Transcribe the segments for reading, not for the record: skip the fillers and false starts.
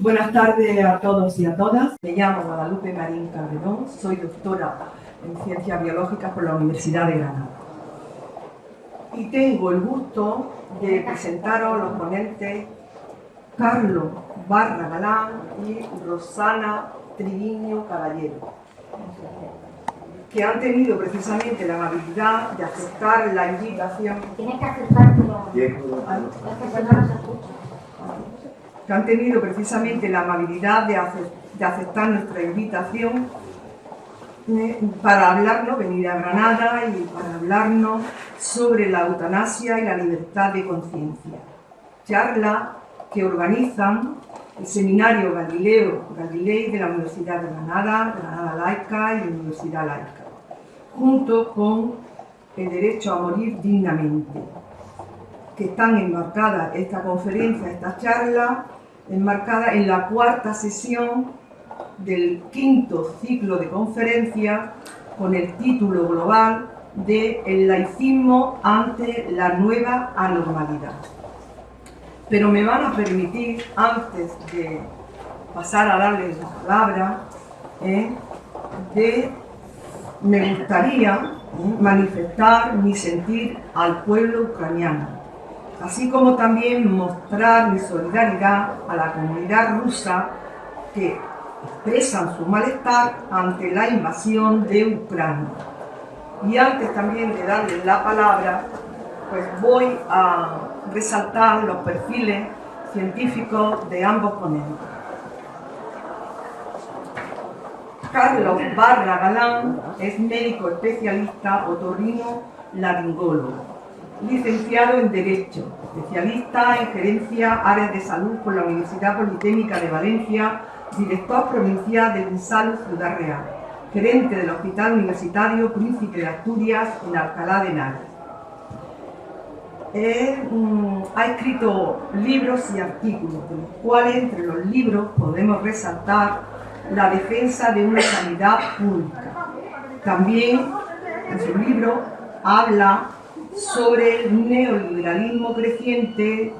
Buenas tardes a todos y a todas. Me llamo Guadalupe Marín Calderón, soy doctora en Ciencias Biológicas por la Universidad de Granada. Y tengo el gusto de presentaros a los ponentes Carlos Barra Galán y Rosana Triviño Caballero, que han tenido precisamente la amabilidad de aceptar la invitación. Tienes que aceptarlo. Que han tenido precisamente la amabilidad de aceptar nuestra invitación para hablarnos, venir a Granada y para hablarnos sobre la eutanasia y la libertad de conciencia. Charla que organizan el Seminario Galileo Galilei de la Universidad de Granada, Granada Laica y la Universidad Laica, junto con el derecho a morir dignamente, que están enmarcadas esta conferencia, esta charla, enmarcada en la cuarta sesión del quinto ciclo de conferencias con el título global de El laicismo ante la nueva anormalidad. Pero me van a permitir, antes de pasar a darles la palabra, me gustaría manifestar mi sentir al pueblo ucraniano, así como también mostrar mi solidaridad a la comunidad rusa que expresan su malestar ante la invasión de Ucrania. Y antes también de darles la palabra, pues voy a resaltar los perfiles científicos de ambos ponentes. Carlos Barra Galán es médico especialista otorrino-laringólogo, licenciado en Derecho, especialista en Gerencia Áreas de Salud por la Universidad Politécnica de Valencia, director provincial del INSALUD Ciudad Real, gerente del Hospital Universitario Príncipe de Asturias en Alcalá de Henares. Ha escrito libros y artículos, de los cuales entre los libros podemos resaltar La defensa de una sanidad pública. También en su libro habla sobre el neoliberalismo creciente,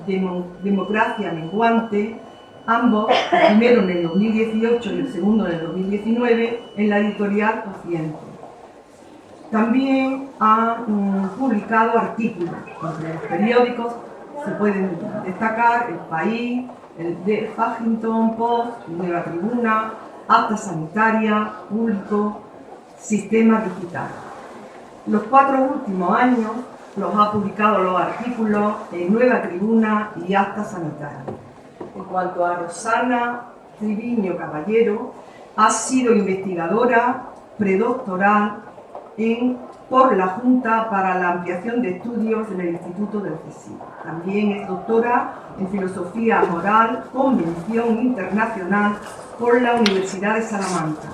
democracia menguante, ambos, el primero en el 2018 y el segundo en el 2019, en la editorial Occidente. También ha publicado artículos entre los periódicos, se pueden destacar El País, el The Huffington Post, Nueva Tribuna, Acta Sanitaria, Público, Sistema Digital. Los 4 últimos años los ha publicado los artículos en Nueva Tribuna y Acta Sanitaria. En cuanto a Rosana Triviño Caballero, ha sido investigadora predoctoral por la Junta para la Ampliación de Estudios en el Instituto del CSIC. También es doctora en Filosofía Moral, Convención Internacional por la Universidad de Salamanca.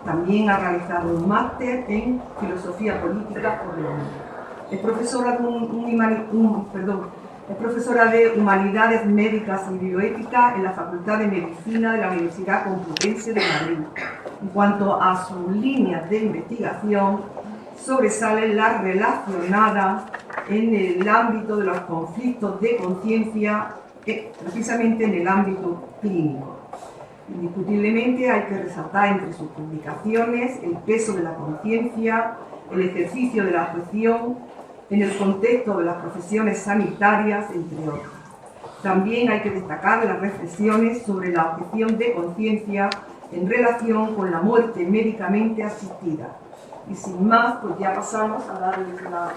También ha realizado un máster en Filosofía Política por la UNED. Es profesora de Humanidades Médicas y Bioética en la Facultad de Medicina de la Universidad Complutense de Madrid. En cuanto a sus líneas de investigación, sobresalen las relacionadas en el ámbito de los conflictos de conciencia, precisamente en el ámbito clínico. Indiscutiblemente hay que resaltar entre sus publicaciones el peso de la conciencia, el ejercicio de la afección en el contexto de las profesiones sanitarias, entre otras. También hay que destacar las reflexiones sobre la objeción de conciencia en relación con la muerte médicamente asistida. Y sin más, pues ya pasamos a darles la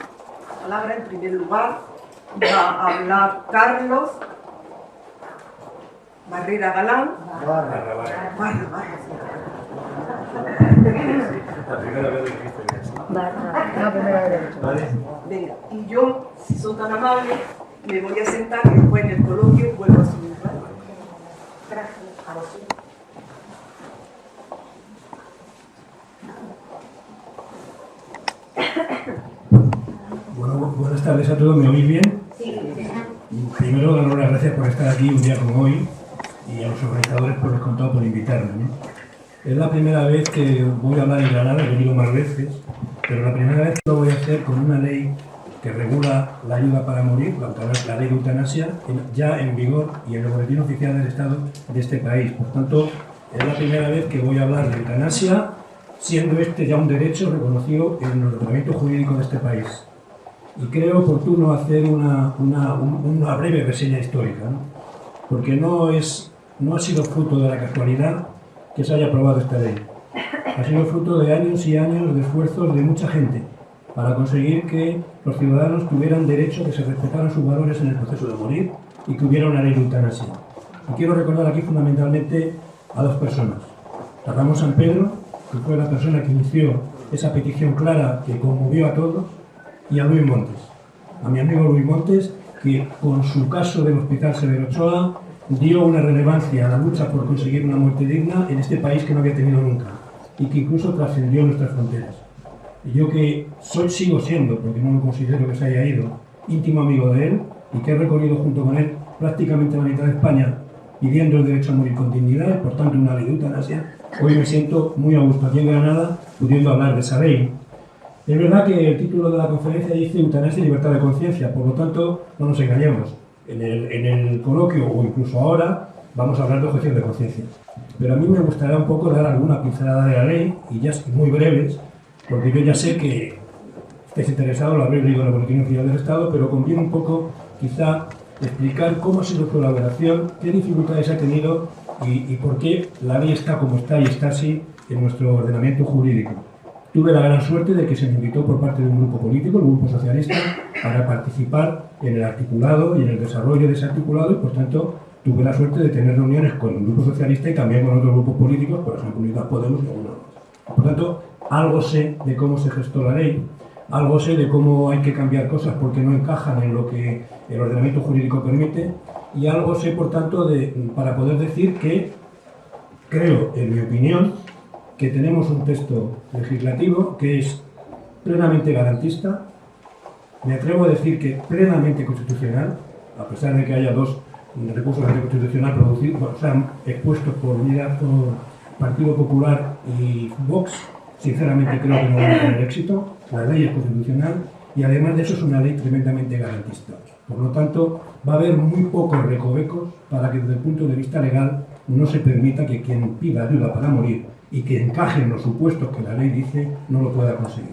palabra. En primer lugar, va a hablar Carlos Barrera Galán. La primera vez que dijiste eso. Venga, y yo, si son tan amables, me voy a sentar y después en el coloquio vuelvo a subir. ¿Vale? Gracias. A vosotros. Bueno, buenas tardes a todos, ¿me oís bien? Sí. Primero, dar las gracias por estar aquí un día como hoy y a los organizadores por descontado por invitarme, ¿no? Es la primera vez que voy a hablar en Granada, he venido más veces, pero la primera vez lo voy a hacer con una ley que regula la ayuda para morir, la ley de eutanasia, ya en vigor y en el boletín oficial del Estado de este país. Por tanto, es la primera vez que voy a hablar de eutanasia, siendo este ya un derecho reconocido en el ordenamiento jurídico de este país. Y creo oportuno hacer una breve reseña histórica, ¿no? Porque no ha sido fruto de la casualidad que se haya aprobado esta ley. Ha sido fruto de años y años de esfuerzos de mucha gente para conseguir que los ciudadanos tuvieran derecho, que se respetaran sus valores en el proceso de morir y que hubiera una ley de eutanasia. Y quiero recordar aquí fundamentalmente a dos personas. A Ramón Sampedro, que fue la persona que inició esa petición clara que conmovió a todos, y a Luis Montes, a mi amigo Luis Montes, que con su caso del Hospital Severo Ochoa dio una relevancia a la lucha por conseguir una muerte digna en este país que no había tenido nunca y que incluso trascendió nuestras fronteras. Y yo que sigo siendo, porque no lo considero que se haya ido, íntimo amigo de él y que he recorrido junto con él prácticamente la mitad de España pidiendo el derecho a morir con dignidad y por tanto una ley de eutanasia, hoy me siento muy a gusto aquí en Granada pudiendo hablar de esa ley. Es verdad que el título de la conferencia dice eutanasia y libertad de conciencia, por lo tanto no nos engañemos. En el coloquio o incluso ahora vamos a hablar de objeción de conciencia. Pero a mí me gustaría un poco dar alguna pincelada de la ley y ya muy breves, porque yo ya sé que estáis interesados, lo habréis leído en el Boletín Oficial del Estado, pero conviene un poco quizá explicar cómo ha sido su elaboración, qué dificultades ha tenido y por qué la ley está como está y está así en nuestro ordenamiento jurídico. Tuve la gran suerte de que se me invitó por parte de un grupo político, el Grupo Socialista, para participar en el articulado y en el desarrollo de ese articulado y, por tanto, tuve la suerte de tener reuniones con el Grupo Socialista y también con otros grupos políticos, por ejemplo, Unidas Podemos y algunos más. Por tanto, algo sé de cómo se gestó la ley, algo sé de cómo hay que cambiar cosas porque no encajan en lo que el ordenamiento jurídico permite y algo sé, por tanto, para poder decir que creo, en mi opinión, que tenemos un texto legislativo que es plenamente garantista, me atrevo a decir que plenamente constitucional, a pesar de que haya dos recursos de constitucional producidos, o sea, expuestos por Partido Popular y Vox, sinceramente creo que no van a tener éxito. La ley es constitucional y además de eso es una ley tremendamente garantista. Por lo tanto, va a haber muy pocos recovecos para que desde el punto de vista legal no se permita que quien pida ayuda para morir y que encaje en los supuestos que la ley dice no lo pueda conseguir.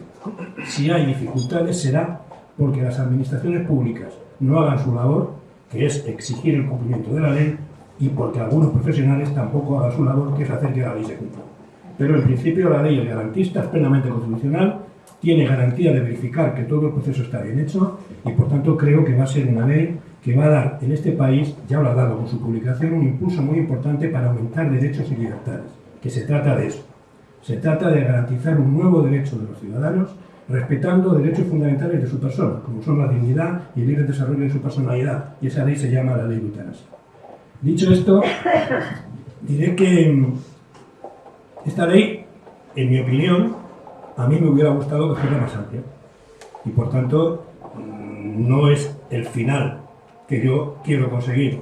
Si hay dificultades será porque las administraciones públicas no hagan su labor, que es exigir el cumplimiento de la ley, y porque algunos profesionales tampoco hagan su labor, que es hacer que la ley se cumpla. Pero en principio la ley es garantista, es plenamente constitucional, tiene garantía de verificar que todo el proceso está bien hecho y por tanto creo que va a ser una ley que va a dar en este país, ya lo ha dado con su publicación, un impulso muy importante para aumentar derechos y libertades. Que se trata de eso. Se trata de garantizar un nuevo derecho de los ciudadanos, respetando derechos fundamentales de su persona, como son la dignidad y el libre desarrollo de su personalidad. Y esa ley se llama la ley de eutanasia. Dicho esto, diré que esta ley, en mi opinión, a mí me hubiera gustado que fuera más amplia. Y por tanto, no es el final que yo quiero conseguir.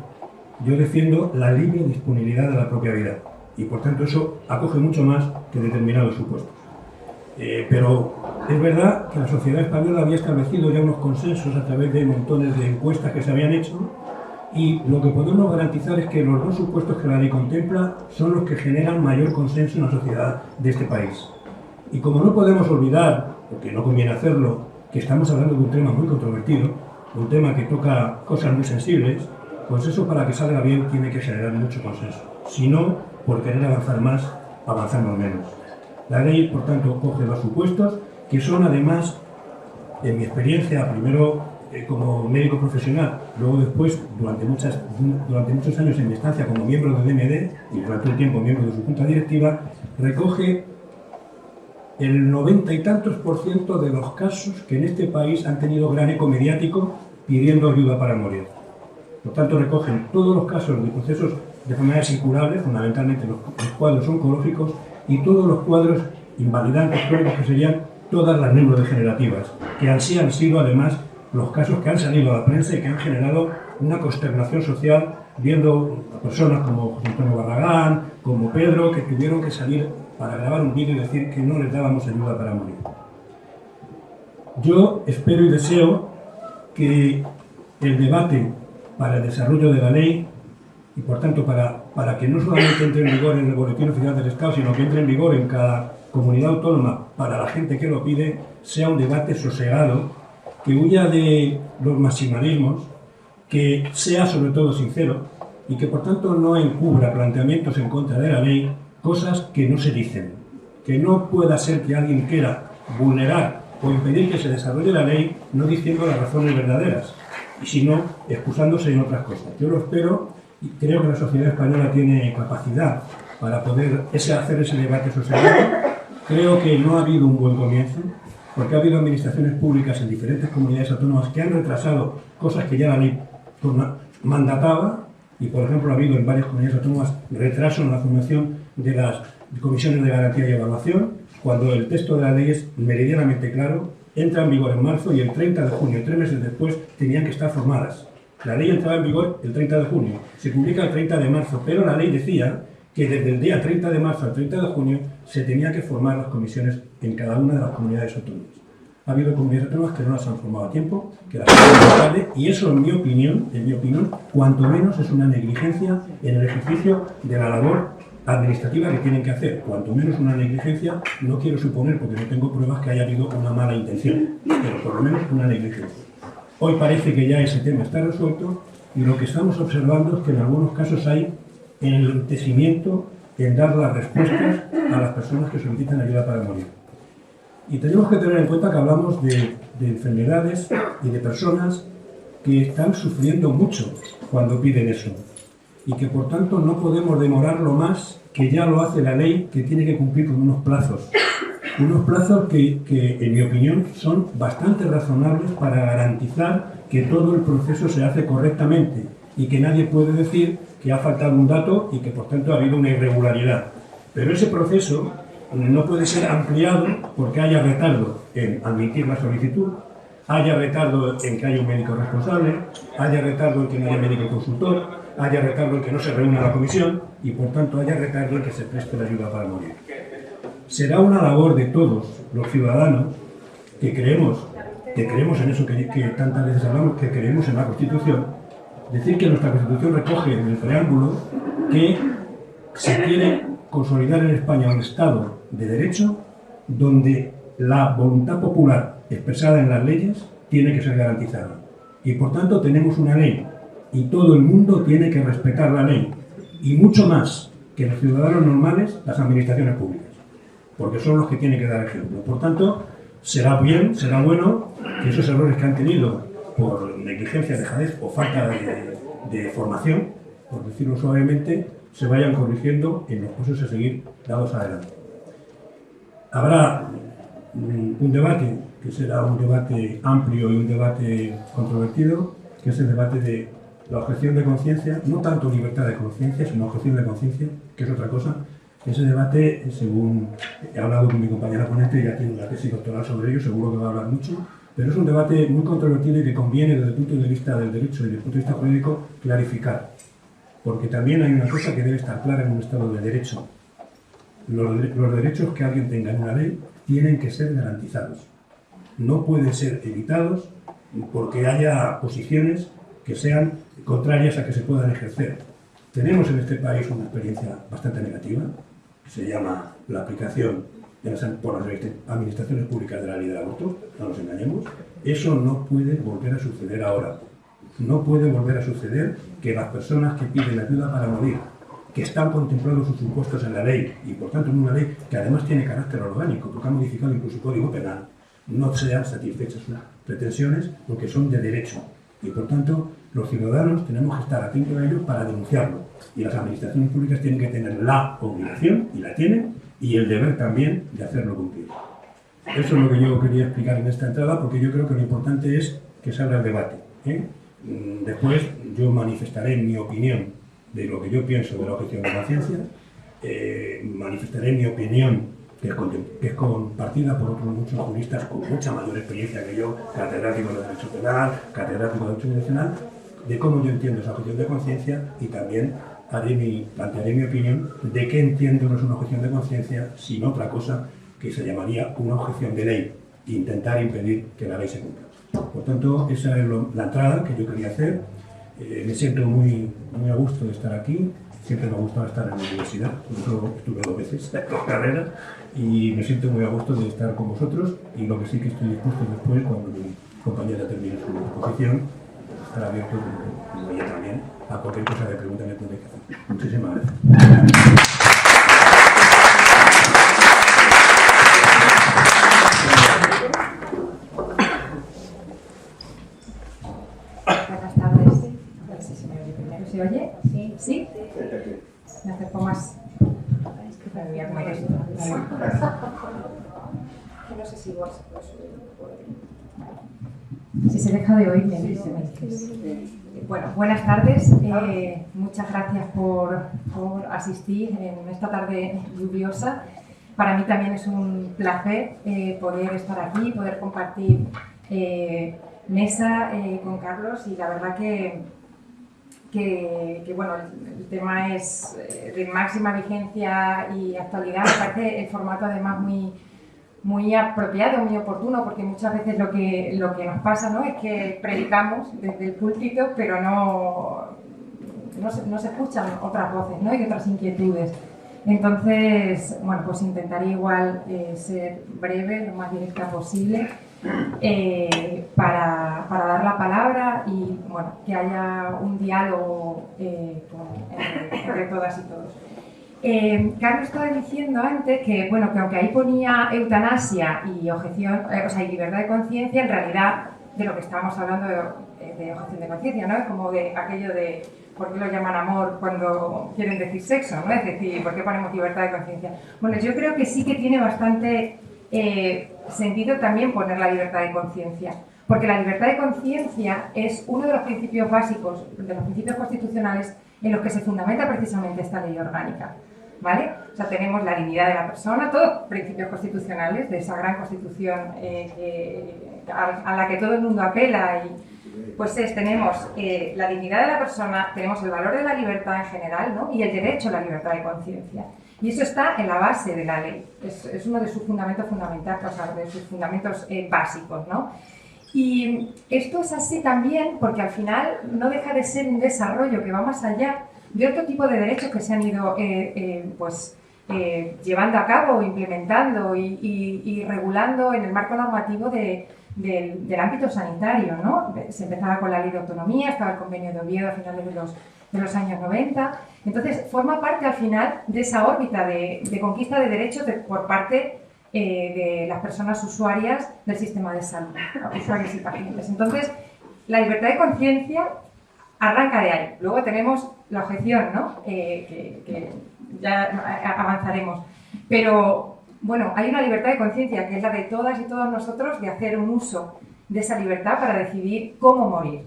Yo defiendo la libre disponibilidad de la propia vida. Y por tanto eso acoge mucho más que determinados supuestos. Pero es verdad que la sociedad española había establecido ya unos consensos a través de montones de encuestas que se habían hecho y lo que podemos garantizar es que los dos supuestos que la ley contempla son los que generan mayor consenso en la sociedad de este país. Y como no podemos olvidar, porque no conviene hacerlo, que estamos hablando de un tema muy controvertido, un tema que toca cosas muy sensibles, pues eso para que salga bien tiene que generar mucho consenso. Si no, por querer avanzar más, avanzamos menos. La ley, por tanto, coge dos supuestos que son además, en mi experiencia, primero como médico profesional, luego después, durante muchos años en mi estancia como miembro de DMD y durante un tiempo miembro de su junta directiva, recoge el 90 y tantos % de los casos que en este país han tenido gran eco mediático pidiendo ayuda para morir. Por tanto, recogen todos los casos de procesos de enfermedades incurables, fundamentalmente los cuadros oncológicos, y todos los cuadros invalidantes crónicos, que serían todas las neurodegenerativas, que así han sido además los casos que han salido a la prensa y que han generado una consternación social, viendo a personas como José Antonio Barragán, como Pedro, que tuvieron que salir para grabar un vídeo y decir que no les dábamos ayuda para morir. Yo espero y deseo que el debate para el desarrollo de la ley y por tanto para que no solamente entre en vigor en el Boletín Oficial del Estado, sino que entre en vigor en cada comunidad autónoma para la gente que lo pide, sea un debate sosegado, que huya de los maximalismos, que sea sobre todo sincero y que por tanto no encubra planteamientos en contra de la ley, cosas que no se dicen. Que no pueda ser que alguien quiera vulnerar o impedir que se desarrolle la ley no diciendo las razones verdaderas, y sino excusándose en otras cosas. Yo lo espero y creo que la sociedad española tiene capacidad para poder hacer ese debate sosegado. Creo que no ha habido un buen comienzo, porque ha habido administraciones públicas en diferentes comunidades autónomas que han retrasado cosas que ya la ley mandataba, y por ejemplo ha habido en varias comunidades autónomas retraso en la formación de las comisiones de garantía y evaluación, cuando el texto de la ley es meridianamente claro, entra en vigor en marzo y el 30 de junio, 3 meses después, tenían que estar formadas. La ley entraba en vigor el 30 de junio, se publica el 30 de marzo, pero la ley decía que desde el día 30 de marzo al 30 de junio se tenía que formar las comisiones en cada una de las comunidades autónomas. Ha habido comunidades autónomas que no las han formado a tiempo, que las han formado tarde, y eso, en mi opinión, cuanto menos es una negligencia en el ejercicio de la labor administrativa que tienen que hacer. Cuanto menos una negligencia, no quiero suponer, porque no tengo pruebas que haya habido una mala intención, pero por lo menos una negligencia. Hoy parece que ya ese tema está resuelto y lo que estamos observando es que en algunos casos hay enlentecimiento en dar las respuestas a las personas que solicitan ayuda para morir. Y tenemos que tener en cuenta que hablamos de enfermedades y de personas que están sufriendo mucho cuando piden eso y que por tanto no podemos demorarlo más, que ya lo hace la ley, que tiene que cumplir con unos plazos que en mi opinión son bastante razonables para garantizar que todo el proceso se hace correctamente y que nadie puede decir que ha faltado un dato y que por tanto ha habido una irregularidad. Pero ese proceso no puede ser ampliado porque haya retardo en admitir la solicitud, haya retardo en que haya un médico responsable, haya retardo en que no haya médico consultor, haya retardo en que no se reúna la comisión y por tanto haya retardo en que se preste la ayuda para morir. Será una labor de todos los ciudadanos que creemos en eso que tantas veces hablamos, que creemos en la Constitución, decir que nuestra Constitución recoge en el preámbulo que se quiere consolidar en España un Estado de Derecho donde la voluntad popular expresada en las leyes tiene que ser garantizada. Y por tanto tenemos una ley y todo el mundo tiene que respetar la ley. Y mucho más que los ciudadanos normales, las administraciones públicas, porque son los que tienen que dar ejemplo. Por tanto, será bueno que esos errores que han tenido por negligencia, dejadez o falta de formación, por decirlo suavemente, se vayan corrigiendo en los pasos a seguir dados adelante. Habrá un debate, que será un debate amplio y un debate controvertido, que es el debate de la objeción de conciencia, no tanto libertad de conciencia, sino objeción de conciencia, que es otra cosa. Ese debate, según he hablado con mi compañera ponente, ya tiene una tesis doctoral sobre ello, seguro que va a hablar mucho, pero es un debate muy controvertido y que conviene desde el punto de vista del derecho y desde el punto de vista jurídico clarificar. Porque también hay una cosa que debe estar clara en un Estado de Derecho. Los derechos que alguien tenga en una ley tienen que ser garantizados. No pueden ser evitados porque haya posiciones que sean contrarias a que se puedan ejercer. Tenemos en este país una experiencia bastante negativa, que se llama la aplicación por las administraciones públicas de la ley del aborto, no nos engañemos. Eso no puede volver a suceder ahora. No puede volver a suceder que las personas que piden ayuda para morir, que están contemplados sus supuestos en la ley, y por tanto en una ley que además tiene carácter orgánico, porque ha modificado incluso el Código Penal, no sean satisfechas sus pretensiones porque son de derecho. Y por tanto, los ciudadanos tenemos que estar atentos a ello para denunciarlo. Y las administraciones públicas tienen que tener la obligación, y la tienen, y el deber también de hacerlo cumplir. Eso es lo que yo quería explicar en esta entrada, porque yo creo que lo importante es que se abra el debate, Después yo manifestaré mi opinión de lo que yo pienso de la objeción de conciencia, manifestaré mi opinión que es compartida por otros muchos juristas con mucha mayor experiencia que yo, catedrático de Derecho Penal, catedrático de Derecho Internacional, de cómo yo entiendo esa objeción de conciencia, y también plantearé mi opinión de qué entiendo no es una objeción de conciencia, sino otra cosa que se llamaría una objeción de ley, intentar impedir que la ley se cumpla. Por tanto, esa es la entrada que yo quería hacer. Me siento muy a gusto de estar aquí. Siempre me ha gustado estar en la universidad, incluso estuve 2 veces en la carrera y me siento muy a gusto de estar con vosotros, y lo que sí que estoy dispuesto después, cuando mi compañera termine su exposición, estar abierto, como ella también, a cualquier cosa de pregunta que me podéis hacer. Muchísimas gracias. Buenas tardes. A ver si se me oye primero. ¿Se oye? Sí. ¿Sí? Me acerco más. Me voy a comer esto. No sé si vos... Si se deja de oír, me dices. Bueno, buenas tardes. Muchas gracias por asistir en esta tarde lluviosa. Para mí también es un placer poder estar aquí, poder compartir mesa con Carlos, y la verdad que bueno, el tema es de máxima vigencia y actualidad. Me parece el formato además muy apropiado, muy oportuno, porque muchas veces lo que nos pasa, ¿no?, es que predicamos desde el púlpito, pero no se escuchan otras voces, ¿no?, y otras inquietudes. Entonces, bueno, pues intentaré igual ser breve, lo más directa posible, para dar la palabra y, bueno, que haya un diálogo entre todas y todos. Carlos estaba diciendo antes que, bueno, que aunque ahí ponía eutanasia y objeción, y libertad de conciencia, en realidad de lo que estábamos hablando de objeción de conciencia, ¿no? Es como de aquello de ¿por qué lo llaman amor cuando quieren decir sexo?, ¿no? Es decir, ¿por qué ponemos libertad de conciencia? Bueno, yo creo que sí que tiene bastante sentido también poner la libertad de conciencia, porque la libertad de conciencia es uno de los principios básicos, de los principios constitucionales en los que se fundamenta precisamente esta ley orgánica, ¿vale? O sea, tenemos la dignidad de la persona, todos principios constitucionales de esa gran constitución a la que todo el mundo apela, y pues tenemos la dignidad de la persona, tenemos el valor de la libertad en general, ¿no?, y el derecho a la libertad de conciencia. Y eso está en la base de la ley, es uno de sus fundamentos fundamentales, o sea, de sus fundamentos básicos, ¿no? Y esto es así también porque al final no deja de ser un desarrollo que va más allá de otro tipo de derechos que se han ido llevando a cabo, implementando y regulando en el marco normativo del ámbito sanitario, ¿no? Se empezaba con la ley de autonomía, estaba el convenio de Oviedo a finales de los años 90. Entonces, forma parte al final de esa órbita de conquista de derechos por parte de las personas usuarias del sistema de salud, usuarios y pacientes. Entonces, la libertad de conciencia arranca de ahí. Luego tenemos la objeción, ¿no?, que ya avanzaremos. Pero, bueno, hay una libertad de conciencia que es la de todas y todos nosotros, de hacer un uso de esa libertad para decidir cómo morir,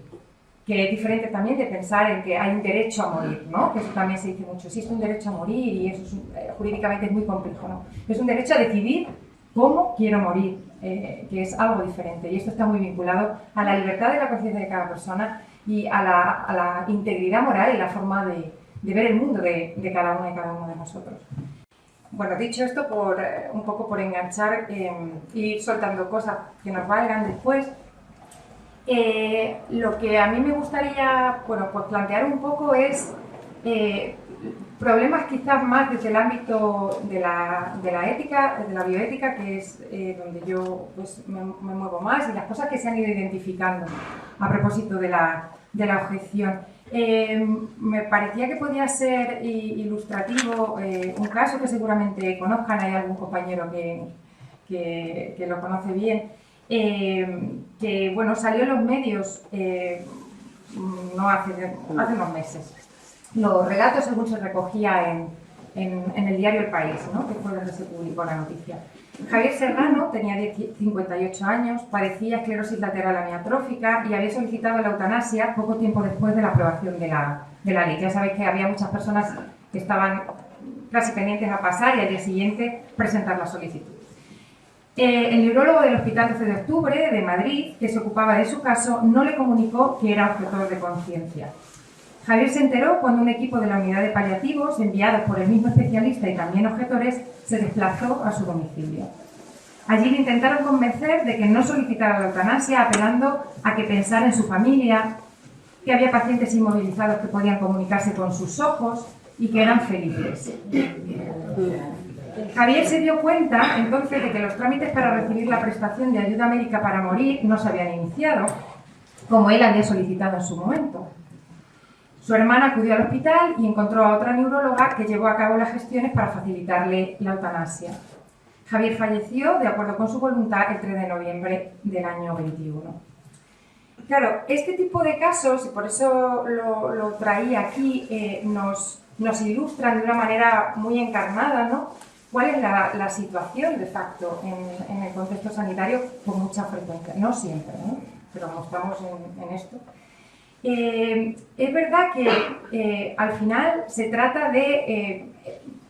que es diferente también de pensar en que hay un derecho a morir, ¿no?, que eso también se dice mucho. Existe un derecho a morir y eso es, jurídicamente es muy complejo, ¿no? Es un derecho a decidir cómo quiero morir, que es algo diferente, y esto está muy vinculado a la libertad de la conciencia de cada persona y a la integridad moral y la forma de ver el mundo de cada una y cada uno de nosotros. Bueno, dicho esto, un poco por enganchar y ir soltando cosas que nos valgan después, lo que a mí me gustaría, bueno, pues plantear un poco es problemas quizás más desde el ámbito de la ética, de la bioética, que es donde yo pues, me muevo más, y las cosas que se han ido identificando a propósito de la objeción. Me parecía que podía ser ilustrativo un caso que seguramente conozcan, hay algún compañero que lo conoce bien, que bueno, salió en los medios no hace unos meses. Los relatos según se recogía en el diario El País, ¿no?, que fue donde se publicó la noticia. Javier Serrano tenía 58 años, padecía esclerosis lateral amiotrófica y había solicitado la eutanasia poco tiempo después de la aprobación de la ley. Ya sabéis que había muchas personas que estaban casi pendientes a pasar y al día siguiente presentar la solicitud. El neurólogo del Hospital 12 de Octubre de Madrid, que se ocupaba de su caso, no le comunicó que era objetor de conciencia. Javier se enteró cuando un equipo de la unidad de paliativos, enviado por el mismo especialista y también objetores, se desplazó a su domicilio. Allí le intentaron convencer de que no solicitara la eutanasia, apelando a que pensara en su familia, que había pacientes inmovilizados que podían comunicarse con sus ojos y que eran felices. Javier se dio cuenta entonces de que los trámites para recibir la prestación de ayuda médica para morir no se habían iniciado, como él había solicitado en su momento. Su hermana acudió al hospital y encontró a otra neuróloga que llevó a cabo las gestiones para facilitarle la eutanasia. Javier falleció, de acuerdo con su voluntad, el 3 de noviembre del año 21. Claro, este tipo de casos, y por eso lo traía aquí, nos ilustran de una manera muy encarnada, ¿no?, cuál es la situación de facto en el contexto sanitario con mucha frecuencia. No siempre, ¿no?, pero como estamos en esto. Es verdad que al final se trata de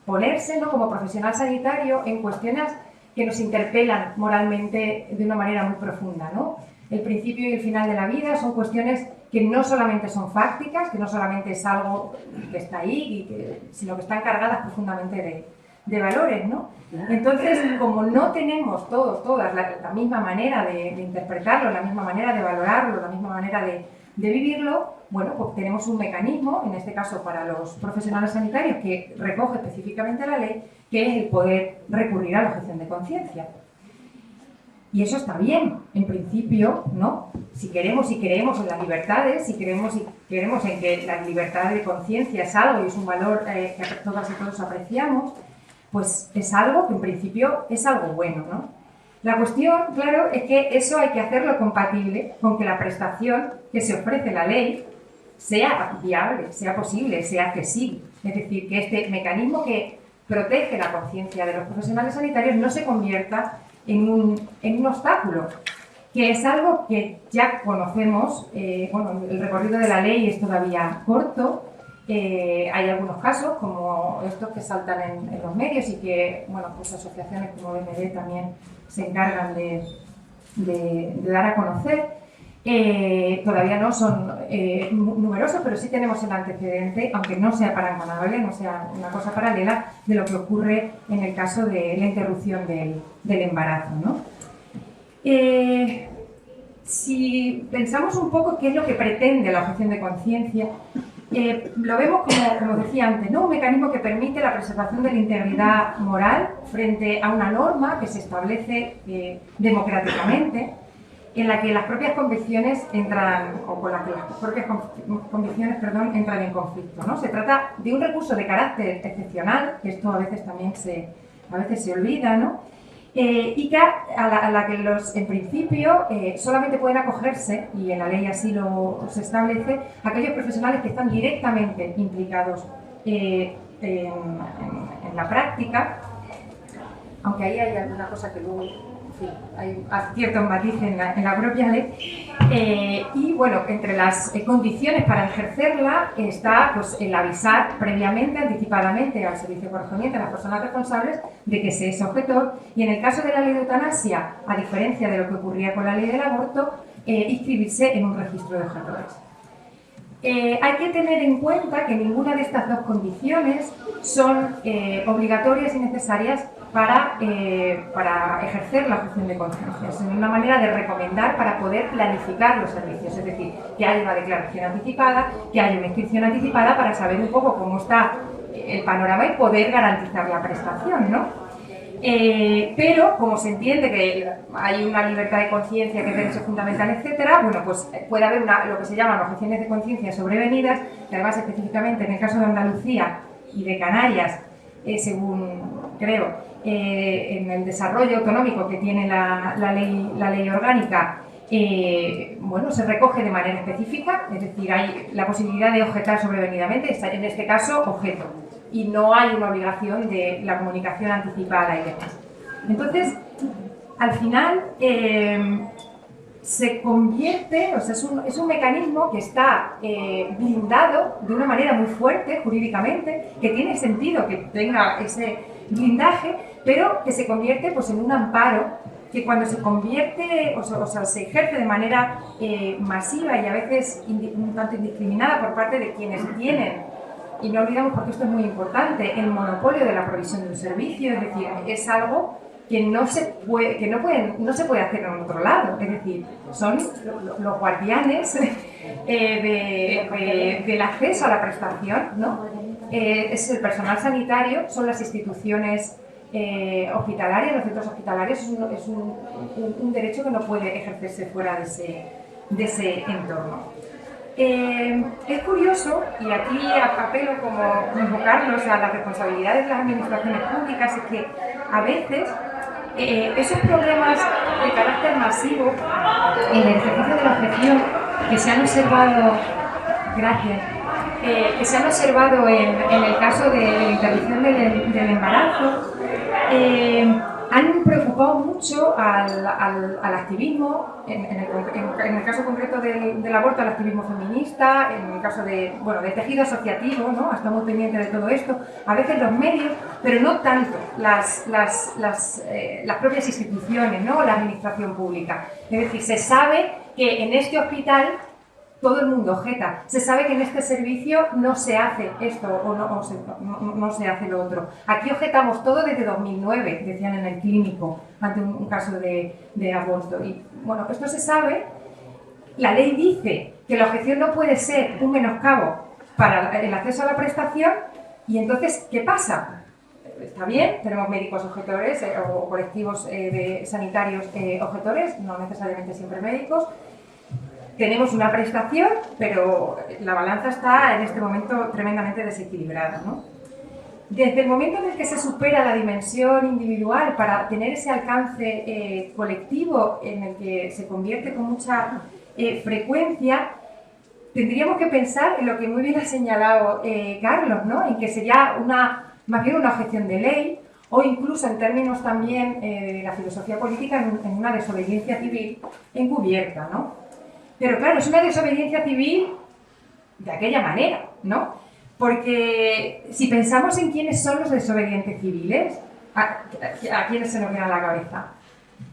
ponerse, ¿no?, como profesional sanitario en cuestiones que nos interpelan moralmente de una manera muy profunda, ¿no? El principio y el final de la vida son cuestiones que no solamente son fácticas, que no solamente es algo que está ahí, sino que están cargadas profundamente de valores, ¿no? Entonces, como no tenemos todas la misma manera de interpretarlo, la misma manera de valorarlo, la misma manera de vivirlo, bueno, pues tenemos un mecanismo, en este caso para los profesionales sanitarios, que recoge específicamente la ley, que es el poder recurrir a la objeción de conciencia. Y eso está bien, en principio, ¿no? Si queremos y creemos en las libertades, si queremos y queremos en que la libertad de conciencia es algo y es un valor que todas y todos apreciamos, pues es algo que en principio es algo bueno, ¿no? La cuestión, claro, es que eso hay que hacerlo compatible con que la prestación que se ofrece la ley sea viable, sea posible, sea accesible. Es decir, que este mecanismo que protege la conciencia de los profesionales sanitarios no se convierta en un obstáculo, que es algo que ya conocemos. Bueno, el recorrido de la ley es todavía corto. Hay algunos casos, como estos que saltan en los medios y que, bueno, pues asociaciones como BMD también se encargan de dar a conocer. Todavía no son numerosos, pero sí tenemos el antecedente, aunque no sea parangonable, no sea una cosa paralela, de lo que ocurre en el caso de la interrupción del embarazo, ¿no? Si pensamos un poco qué es lo que pretende la objeción de conciencia, lo vemos como decía antes, ¿no?, un mecanismo que permite la preservación de la integridad moral frente a una norma que se establece democráticamente, en la que las propias convicciones entran, o con la que las propias convicciones, entran en conflicto, ¿no? Se trata de un recurso de carácter excepcional, que esto a veces también se olvida, ¿no? Y que a la que en principio solamente pueden acogerse, y en la ley así se establece, aquellos profesionales que están directamente implicados en la práctica, aunque ahí hay alguna cosa que luego, en fin, hay ciertos matices en la propia ley. Y bueno, entre las condiciones para ejercerla está, pues, el avisar previamente, anticipadamente al servicio correspondiente a las personas responsables de que se es objetor, y en el caso de la ley de eutanasia, a diferencia de lo que ocurría con la ley del aborto, inscribirse en un registro de objetores. Hay que tener en cuenta que ninguna de estas dos condiciones son obligatorias y necesarias para ejercer la objeción de conciencia. Es una manera de recomendar para poder planificar los servicios, es decir, que haya una declaración anticipada, que haya una inscripción anticipada para saber un poco cómo está el panorama y poder garantizar la prestación, ¿no? Pero, como se entiende que hay una libertad de conciencia, que es derecho fundamental, etcétera, bueno, pues puede haber lo que se llaman objeciones de conciencia sobrevenidas, que además específicamente en el caso de Andalucía y de Canarias, según creo, en el desarrollo autonómico que tiene la ley orgánica, bueno, se recoge de manera específica, es decir, hay la posibilidad de objetar sobrevenidamente, en este caso objeto, y no hay una obligación de la comunicación anticipada y demás. Entonces, al final, se convierte, o sea, es un mecanismo que está blindado de una manera muy fuerte jurídicamente, que tiene sentido que tenga ese blindaje, pero que se convierte, pues, en un amparo que cuando se convierte, o sea, se ejerce de manera masiva y a veces un tanto indiscriminada por parte de quienes tienen, y no olvidamos, porque esto es muy importante, el monopolio de la provisión de un servicio, es decir, es algo que no se puede hacer en otro lado. Es decir, son los guardianes del acceso a la prestación, ¿no? Es el personal sanitario, son las instituciones hospitalarias, los centros hospitalarios. Es un derecho que no puede ejercerse fuera de ese entorno. Es curioso, y aquí apelo como invocarnos a las responsabilidades de las administraciones públicas, es que a veces esos problemas de carácter masivo en el ejercicio de la objeción que se han observado, que se han observado en el caso de la interdicción del embarazo, han preocupado mucho al activismo, en el caso concreto del aborto, al activismo feminista, en el caso de tejido asociativo, ¿no? Estamos pendientes de todo esto, a veces los medios, pero no tanto las propias instituciones, ¿no? La administración pública. Es decir, se sabe que en este hospital todo el mundo objeta. Se sabe que en este servicio no se hace esto o no se hace lo otro. Aquí objetamos todo desde 2009, decían en el clínico, ante un caso de aborto. Y bueno, esto se sabe. La ley dice que la objeción no puede ser un menoscabo para el acceso a la prestación. Y entonces, ¿qué pasa? Está bien, tenemos médicos objetores o colectivos sanitarios objetores, no necesariamente siempre médicos. Tenemos una prestación, pero la balanza está en este momento tremendamente desequilibrada, ¿no? Desde el momento en el que se supera la dimensión individual para tener ese alcance colectivo en el que se convierte con mucha frecuencia, tendríamos que pensar en lo que muy bien ha señalado Carlos, ¿no? En que sería más bien una objeción de ley, o incluso en términos también de la filosofía política, en una desobediencia civil encubierta, ¿no? Pero claro, es una desobediencia civil de aquella manera, ¿no? Porque si pensamos en quiénes son los desobedientes civiles, ¿a quiénes se nos viene a la cabeza?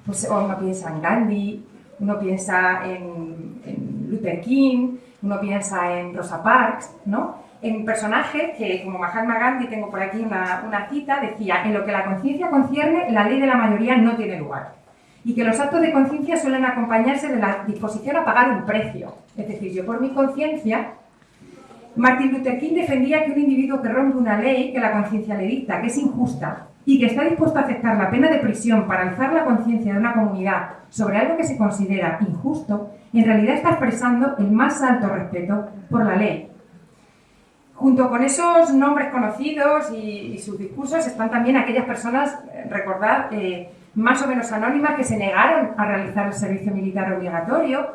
Pues uno piensa en Gandhi, uno piensa en Luther King, uno piensa en Rosa Parks, ¿no? En personajes que, como Mahatma Gandhi, tengo por aquí una cita, decía: en lo que la conciencia concierne, la ley de la mayoría no tiene lugar. Y que los actos de conciencia suelen acompañarse de la disposición a pagar un precio. Es decir, yo por mi conciencia, Martin Luther King defendía que un individuo que rompe una ley que la conciencia le dicta, que es injusta, y que está dispuesto a aceptar la pena de prisión para alzar la conciencia de una comunidad sobre algo que se considera injusto, en realidad está expresando el más alto respeto por la ley. Junto con esos nombres conocidos y sus discursos están también aquellas personas, recordad, más o menos anónimas, que se negaron a realizar el servicio militar obligatorio,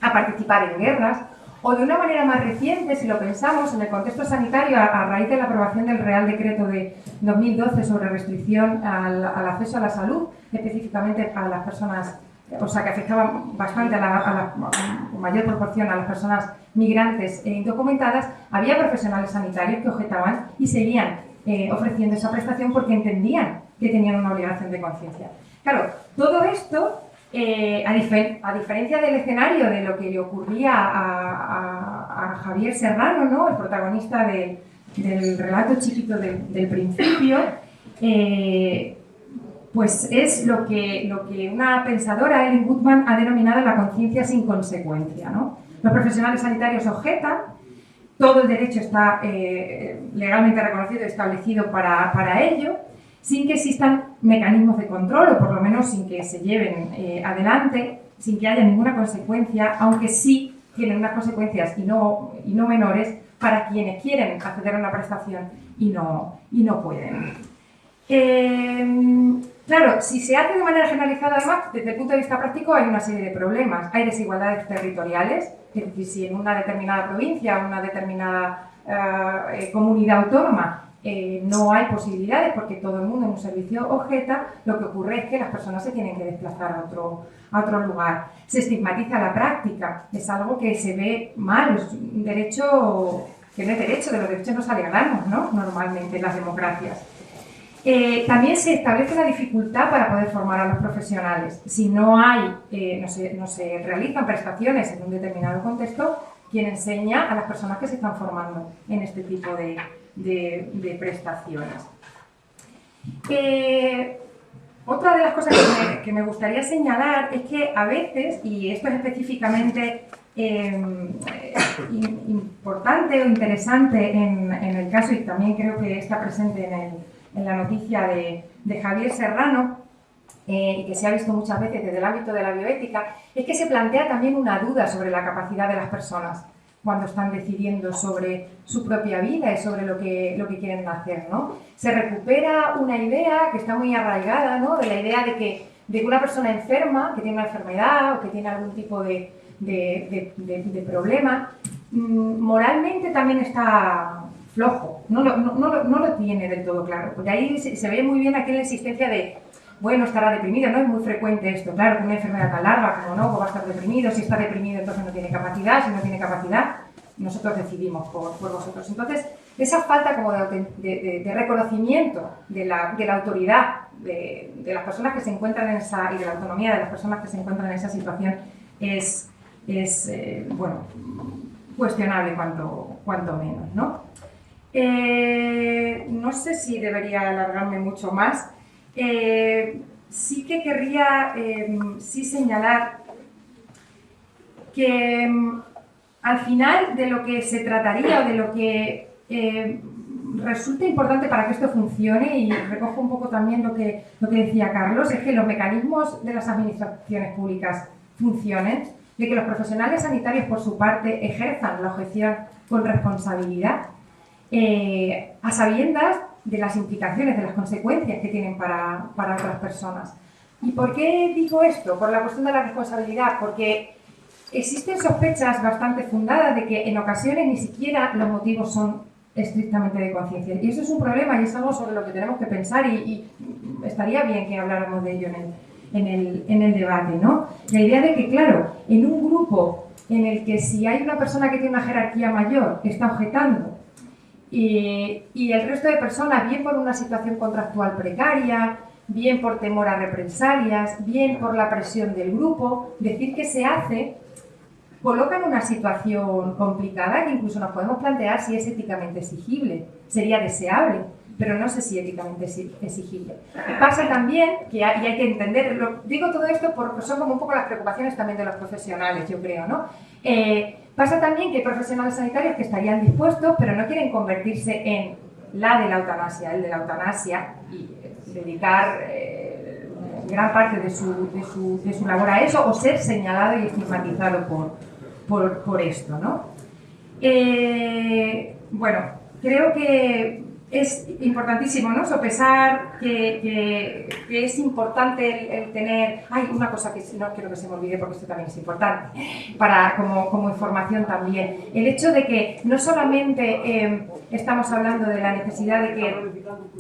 a participar en guerras, o de una manera más reciente, si lo pensamos, en el contexto sanitario, a raíz de la aprobación del Real Decreto de 2012 sobre restricción al acceso a la salud, específicamente a las personas, o sea, que afectaban bastante a la mayor proporción a las personas migrantes e indocumentadas, había profesionales sanitarios que objetaban y seguían ofreciendo esa prestación porque entendían que tenían una obligación de conciencia. Claro, todo esto, a diferencia del escenario de lo que le ocurría a Javier Serrano, ¿no? El protagonista del relato chiquito del principio, pues es lo que una pensadora, Ellen Goodman, ha denominado la conciencia sin consecuencia, ¿no? Los profesionales sanitarios objetan, todo el derecho está legalmente reconocido y establecido para ello, sin que existan mecanismos de control, o por lo menos sin que se lleven adelante, sin que haya ninguna consecuencia, aunque sí tienen unas consecuencias y no menores para quienes quieren acceder a una prestación y no pueden. Claro, si se hace de manera generalizada, además, desde el punto de vista práctico hay una serie de problemas. Hay desigualdades territoriales, es decir, si en una determinada provincia o una determinada comunidad autónoma no hay posibilidades porque todo el mundo en un servicio objeta, lo que ocurre es que las personas se tienen que desplazar a otro lugar. Se estigmatiza la práctica, es algo que se ve mal, es un derecho que no es derecho, de los derechos nos alegramos, ¿no? Normalmente en las democracias. También se establece la dificultad para poder formar a los profesionales. Si no se realizan prestaciones en un determinado contexto, quien enseña a las personas que se están formando en este tipo de prestaciones. Otra de las cosas que me gustaría señalar es que a veces, y esto es específicamente importante o interesante en el caso, y también creo que está presente en la noticia de Javier Serrano, y que se ha visto muchas veces desde el ámbito de la bioética, es que se plantea también una duda sobre la capacidad de las personas cuando están decidiendo sobre su propia vida y sobre lo que quieren hacer, ¿no? Se recupera una idea que está muy arraigada, ¿no? De la idea de que una persona enferma, que tiene una enfermedad o que tiene algún tipo de problema, moralmente también está flojo, no lo tiene del todo claro, porque ahí se ve muy bien aquí la insistencia de, bueno, estará deprimido, no es muy frecuente esto, claro, con una enfermedad tan larga como no, va a estar deprimido, si está deprimido entonces no tiene capacidad, si no tiene capacidad, nosotros decidimos por vosotros. Entonces, esa falta como de reconocimiento de la autoridad de las personas que se encuentran en esa, y de la autonomía de las personas que se encuentran en esa situación es bueno, cuestionable cuanto menos, ¿no? No sé si debería alargarme mucho más. Sí que querría sí señalar que al final de lo que se trataría o de lo que resulta importante para que esto funcione, y recojo un poco también lo que decía Carlos, es que los mecanismos de las administraciones públicas funcionen, de que los profesionales sanitarios por su parte ejerzan la objeción con responsabilidad, a sabiendas de las implicaciones, de las consecuencias que tienen para otras personas. ¿Y por qué digo esto? Por la cuestión de la responsabilidad, porque existen sospechas bastante fundadas de que en ocasiones ni siquiera los motivos son estrictamente de conciencia. Y eso es un problema y es algo sobre lo que tenemos que pensar, y estaría bien que habláramos de ello en el debate, ¿no? La idea de que, claro, en un grupo en el que si hay una persona que tiene una jerarquía mayor que está objetando, y el resto de personas, bien por una situación contractual precaria, bien por temor a represalias, bien por la presión del grupo, decir que se hace coloca en una situación complicada que incluso nos podemos plantear si es éticamente exigible. Sería deseable, pero no sé si éticamente exigible. Pasa también, y hay que entender, digo todo esto porque son como un poco las preocupaciones también de los profesionales, yo creo, ¿no? Pasa también que hay profesionales sanitarios que estarían dispuestos, pero no quieren convertirse en el de la eutanasia, y dedicar gran parte de su labor a eso, o ser señalado y estigmatizado por esto, ¿no? Bueno, creo que es importantísimo, ¿no?, sopesar que es importante el tener... Hay una cosa que no quiero que se me olvide porque esto también es importante, como información también. El hecho de que no solamente estamos hablando de la necesidad de que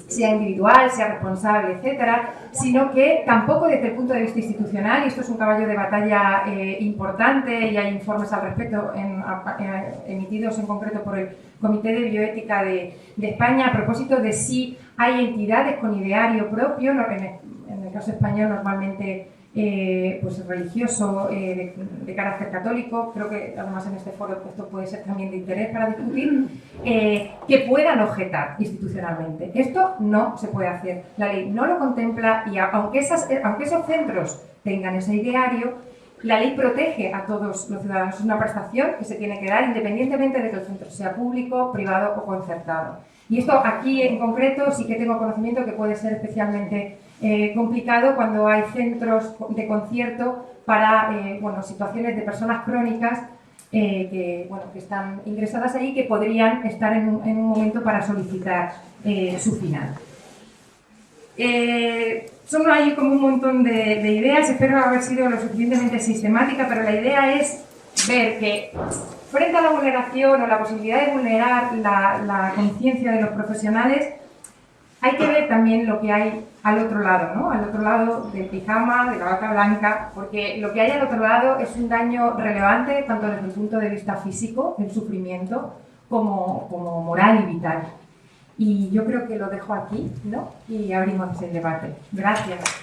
sea individual, sea responsable, etcétera, sino que tampoco desde el punto de vista institucional, y esto es un caballo de batalla importante, y hay informes al respecto emitidos en concreto por el Comité de Bioética de España, a propósito de si hay entidades con ideario propio, en el caso español normalmente pues religioso, de carácter católico. Creo que además en este foro esto puede ser también de interés para discutir, que puedan objetar institucionalmente. Esto no se puede hacer, la ley no lo contempla, y aunque esos centros tengan ese ideario, la ley protege a todos los ciudadanos. Es una prestación que se tiene que dar independientemente de que el centro sea público, privado o concertado. Y esto aquí en concreto sí que tengo conocimiento que puede ser especialmente complicado cuando hay centros de concierto para situaciones de personas crónicas que están ingresadas ahí, que podrían estar en un momento para solicitar su final. Son ahí como un montón de ideas, espero haber sido lo suficientemente sistemática, pero la idea es ver que frente a la vulneración o la posibilidad de vulnerar la conciencia de los profesionales, hay que ver también lo que hay al otro lado, ¿no? Al otro lado del pijama, de la bata blanca, porque lo que hay al otro lado es un daño relevante tanto desde el punto de vista físico, del sufrimiento, como moral y vital. Y yo creo que lo dejo aquí, ¿no? Y abrimos el debate. Gracias.